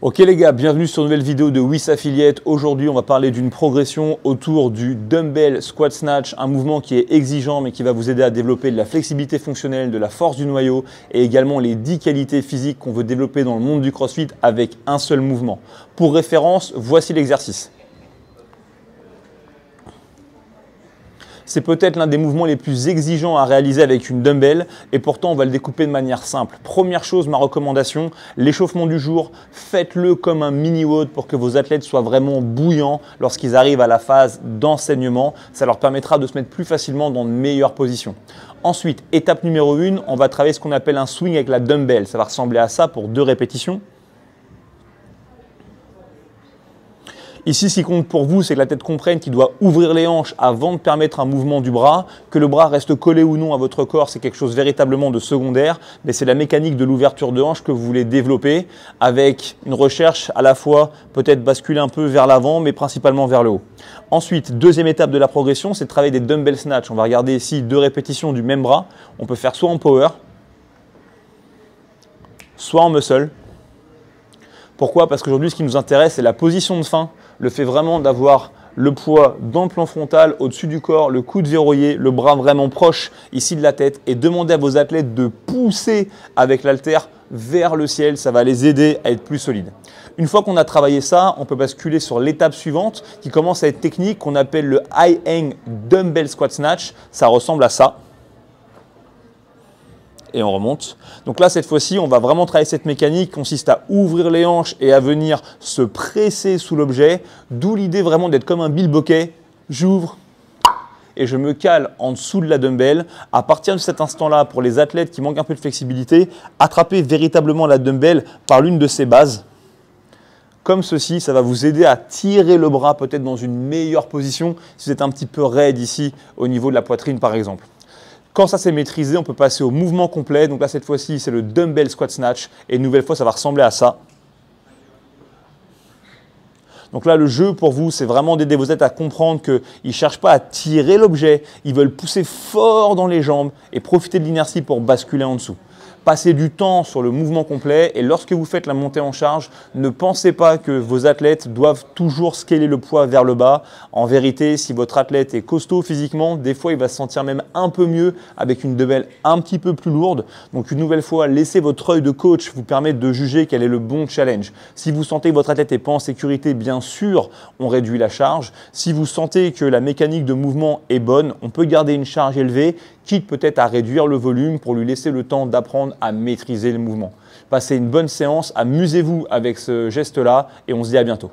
Ok les gars, bienvenue sur une nouvelle vidéo de WIS Affiliate. Aujourd'hui, on va parler d'une progression autour du dumbbell squat snatch, un mouvement qui est exigeant mais qui va vous aider à développer de la flexibilité fonctionnelle, de la force du noyau et également les 10 qualités physiques qu'on veut développer dans le monde du CrossFit avec un seul mouvement. Pour référence, voici l'exercice. C'est peut-être l'un des mouvements les plus exigeants à réaliser avec une dumbbell et pourtant on va le découper de manière simple. Première chose, ma recommandation, l'échauffement du jour, faites-le comme un mini-WOD pour que vos athlètes soient vraiment bouillants lorsqu'ils arrivent à la phase d'enseignement. Ça leur permettra de se mettre plus facilement dans de meilleures positions. Ensuite, étape numéro 1, on va travailler ce qu'on appelle un swing avec la dumbbell. Ça va ressembler à ça pour 2 répétitions. Ici, ce qui compte pour vous, c'est que la tête comprenne qu'il doit ouvrir les hanches avant de permettre un mouvement du bras. Que le bras reste collé ou non à votre corps, c'est quelque chose véritablement de secondaire, mais c'est la mécanique de l'ouverture de hanche que vous voulez développer avec une recherche à la fois peut-être basculer un peu vers l'avant, mais principalement vers le haut. Ensuite, deuxième étape de la progression, c'est de travailler des dumbbell snatch. On va regarder ici 2 répétitions du même bras. On peut faire soit en power, soit en muscle. Pourquoi? Parce qu'aujourd'hui, ce qui nous intéresse, c'est la position de fin. Le fait vraiment d'avoir le poids dans le plan frontal, au-dessus du corps, le coude verrouillé, le bras vraiment proche ici de la tête et demander à vos athlètes de pousser avec l'haltère vers le ciel. Ça va les aider à être plus solides. Une fois qu'on a travaillé ça, on peut basculer sur l'étape suivante qui commence à être technique, qu'on appelle le high hang dumbbell squat snatch. Ça ressemble à ça. Et on remonte. Donc là, cette fois-ci, on va vraiment travailler cette mécanique qui consiste à ouvrir les hanches et à venir se presser sous l'objet. D'où l'idée vraiment d'être comme un Bill Bokeh. J'ouvre et je me cale en dessous de la dumbbell. À partir de cet instant-là, pour les athlètes qui manquent un peu de flexibilité, attrapez véritablement la dumbbell par l'une de ses bases. Comme ceci, ça va vous aider à tirer le bras peut-être dans une meilleure position si vous êtes un petit peu raide ici au niveau de la poitrine par exemple. Quand ça c'est maîtrisé, on peut passer au mouvement complet. Donc là, cette fois-ci, c'est le dumbbell squat snatch. Et une nouvelle fois, ça va ressembler à ça. Donc là, le jeu pour vous, c'est vraiment d'aider vos athlètes à comprendre qu'ils ne cherchent pas à tirer l'objet. Ils veulent pousser fort dans les jambes et profiter de l'inertie pour basculer en dessous. Passez du temps sur le mouvement complet et lorsque vous faites la montée en charge, ne pensez pas que vos athlètes doivent toujours scaler le poids vers le bas. En vérité, si votre athlète est costaud physiquement, des fois il va se sentir même un peu mieux avec une dumbbell un petit peu plus lourde. Donc une nouvelle fois, laissez votre œil de coach vous permettre de juger quel est le bon challenge. Si vous sentez que votre athlète n'est pas en sécurité, bien sûr, on réduit la charge. Si vous sentez que la mécanique de mouvement est bonne, on peut garder une charge élevée, quitte peut-être à réduire le volume pour lui laisser le temps d'apprendre à maîtriser le mouvement. Passez une bonne séance, amusez-vous avec ce geste-là et on se dit à bientôt.